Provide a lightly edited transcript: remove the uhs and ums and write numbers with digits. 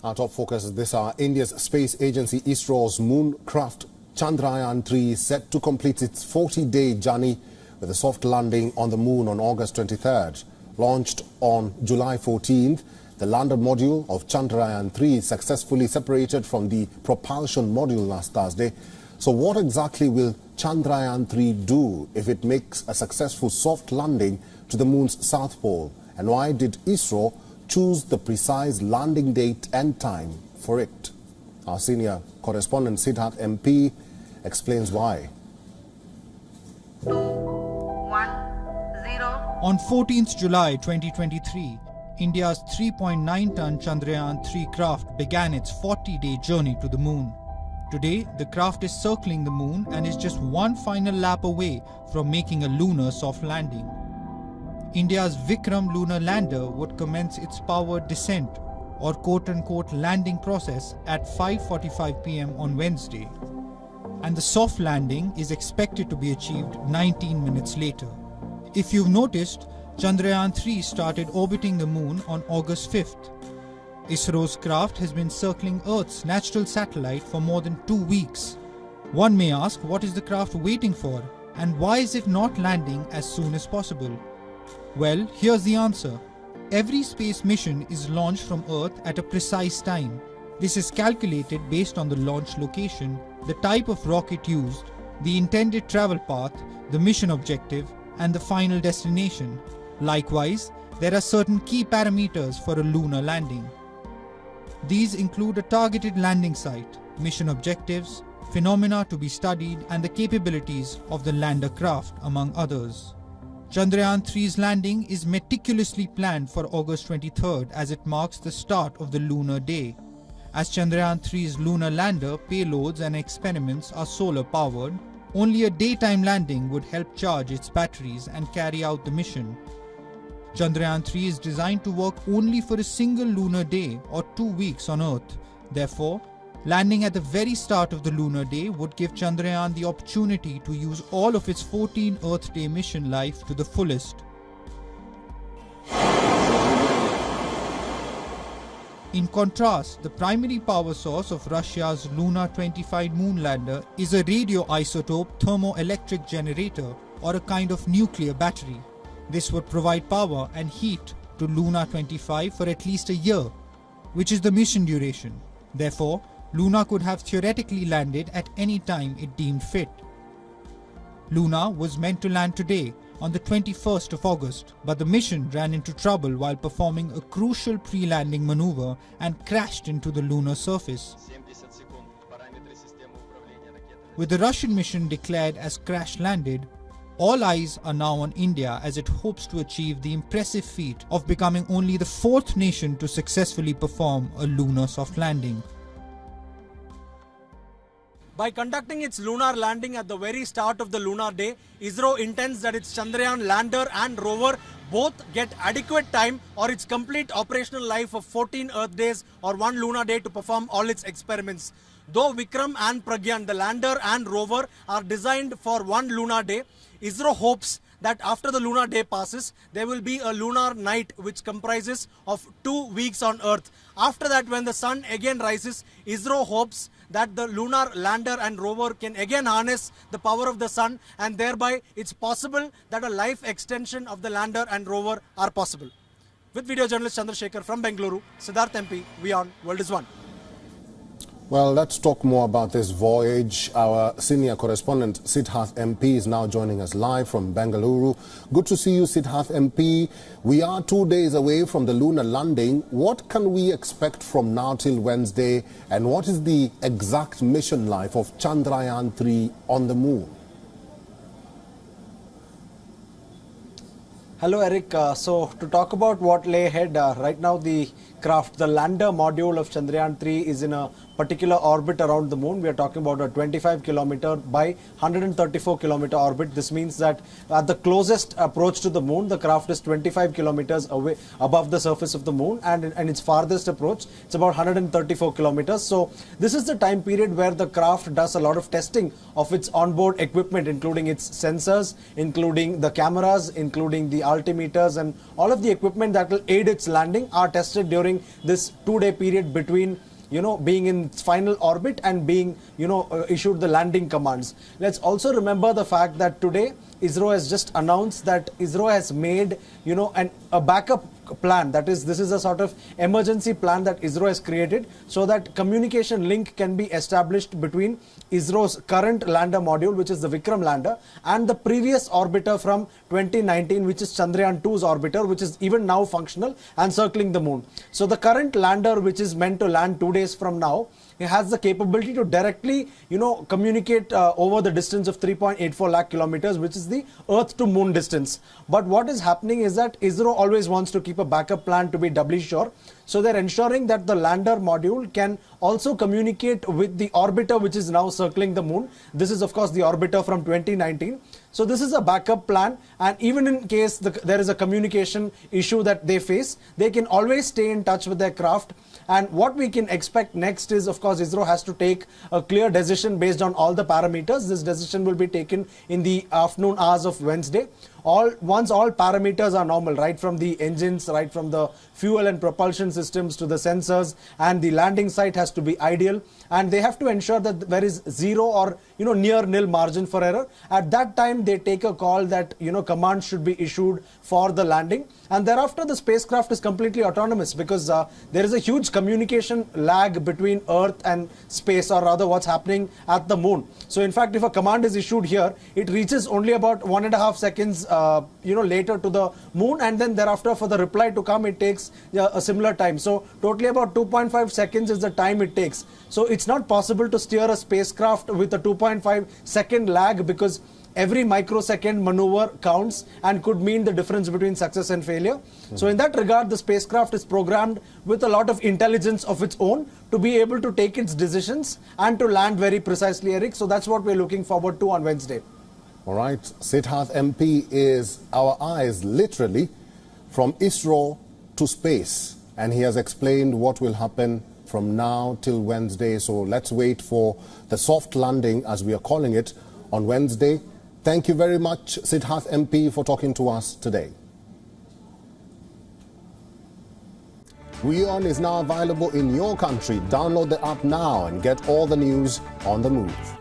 Our top focus is this hour. India's space agency ISRO's moon craft Chandrayaan-3 is set to complete its 40-day journey with a soft landing on the moon on August 23rd. Launched on July 14th, the lander module of Chandrayaan-3 successfully separated from the propulsion module last Thursday. So what exactly will Chandrayaan-3 do if it makes a successful soft landing to the moon's south pole? And why did ISRO choose the precise landing date and time for it? Our senior correspondent Siddharth MP explains why. 2, 1, 0. On 14th July 2023, India's 3.9-ton Chandrayaan-3 craft began its 40-day journey to the moon. Today, the craft is circling the moon and is just one final lap away from making a lunar soft landing. India's Vikram lunar lander would commence its powered descent or quote-unquote landing process at 5:45 p.m. on Wednesday. And the soft landing is expected to be achieved 19 minutes later. If you've noticed, Chandrayaan-3 started orbiting the moon on August 5th. ISRO's craft has been circling Earth's natural satellite for more than 2 weeks. One may ask, what is the craft waiting for, and why is it not landing as soon as possible? Well, here's the answer. Every space mission is launched from Earth at a precise time. This is calculated based on the launch location, the type of rocket used, the intended travel path, the mission objective, and the final destination. Likewise, there are certain key parameters for a lunar landing. These include a targeted landing site, mission objectives, phenomena to be studied, and the capabilities of the lander craft, among others. Chandrayaan-3's landing is meticulously planned for August 23rd as it marks the start of the lunar day. As Chandrayaan-3's lunar lander, payloads and experiments are solar powered, only a daytime landing would help charge its batteries and carry out the mission. Chandrayaan-3 is designed to work only for a single lunar day or 2 weeks on Earth. Therefore, landing at the very start of the lunar day would give Chandrayaan the opportunity to use all of its 14 Earth Day mission life to the fullest. In contrast, the primary power source of Russia's Luna 25 moon lander is a radioisotope thermoelectric generator, or a kind of nuclear battery. This would provide power and heat to Luna 25 for at least a year, which is the mission duration. Therefore, Luna could have theoretically landed at any time it deemed fit. Luna was meant to land today, on the 21st of August, but the mission ran into trouble while performing a crucial pre-landing maneuver and crashed into the lunar surface. With the Russian mission declared as crash-landed, all eyes are now on India as it hopes to achieve the impressive feat of becoming only the 4th nation to successfully perform a lunar soft landing. By conducting its lunar landing at the very start of the lunar day, ISRO intends that its Chandrayaan lander and rover both get adequate time or its complete operational life of 14 Earth days or 1 lunar day to perform all its experiments. Though Vikram and Pragyan, the lander and rover, are designed for 1 lunar day, ISRO hopes that after the lunar day passes, there will be a lunar night which comprises of 2 weeks on Earth. After that, when the sun again rises, ISRO hopes that the lunar lander and rover can again harness the power of the sun, and thereby it's possible that a life extension of the lander and rover are possible. With video journalist Chandrasekhar from Bengaluru, Siddharth MP, WION, World is One. Well, let's talk more about this voyage. Our senior correspondent Siddharth MP is now joining us live from Bengaluru. Good to see you, Siddharth MP. We are 2 days away from the lunar landing. What can we expect from now till Wednesday, and what is the exact mission life of Chandrayaan-3 on the moon? Hello Eric, so to talk about what lay ahead, right now the craft, the lander module of Chandrayaan-3 is in a particular orbit around the moon. We are talking about a 25 kilometer by 134 kilometer orbit. This means that at the closest approach to the moon, the craft is 25 kilometers away above the surface of the moon, and its farthest approach, it's about 134 kilometers. So this is the time period where the craft does a lot of testing of its onboard equipment, including its sensors, including the cameras, including the altimeters, and all of the equipment that will aid its landing are tested during this 2-day period between being in its final orbit and being issued the landing commands. Let's also remember the fact that today ISRO has just announced that ISRO has made a backup plan. That is, this is a sort of emergency plan that ISRO has created so that communication link can be established between ISRO's current lander module, which is the Vikram lander, and the previous orbiter from 2019, which is Chandrayaan-2's orbiter, which is even now functional and circling the moon. So the current lander, which is meant to land 2 days from now, it has the capability to directly communicate over the distance of 3.84 lakh kilometers, which is the Earth to moon distance. But what is happening is that ISRO always wants to keep a backup plan to be doubly sure. So they're ensuring that the lander module can also communicate with the orbiter, which is now circling the moon. This is of course the orbiter from 2019. So this is a backup plan, and even in case there is a communication issue that they face, they can always stay in touch with their craft. And what we can expect next is, of course, ISRO has to take a clear decision based on all the parameters. This decision will be taken in the afternoon hours of Wednesday. Once all parameters are normal, right from the engines, right from the fuel and propulsion systems to the sensors, and the landing site has to be ideal, and they have to ensure that there is zero or near nil margin for error. At that time, they take a call that commands should be issued for the landing, and thereafter the spacecraft is completely autonomous, because there is a huge communication lag between Earth and space, or rather what's happening at the moon. So in fact, if a command is issued here, it reaches only about 1.5 seconds later to the moon, and then thereafter for the reply to come, it takes a similar time. So totally about 2.5 seconds is the time it takes. So it's not possible to steer a spacecraft with a 2.5 second lag, because every microsecond maneuver counts and could mean the difference between success and failure. So in that regard, the spacecraft is programmed with a lot of intelligence of its own to be able to take its decisions and to land very precisely, Eric. So that's what we're looking forward to on Wednesday. All right, Siddharth MP is our eyes literally from ISRO to space, and he has explained what will happen from now till Wednesday. So let's wait for the soft landing, as we are calling it, on Wednesday. Thank you very much, Siddharth MP, for talking to us today. WION is now available in your country. Download the app now and get all the news on the move.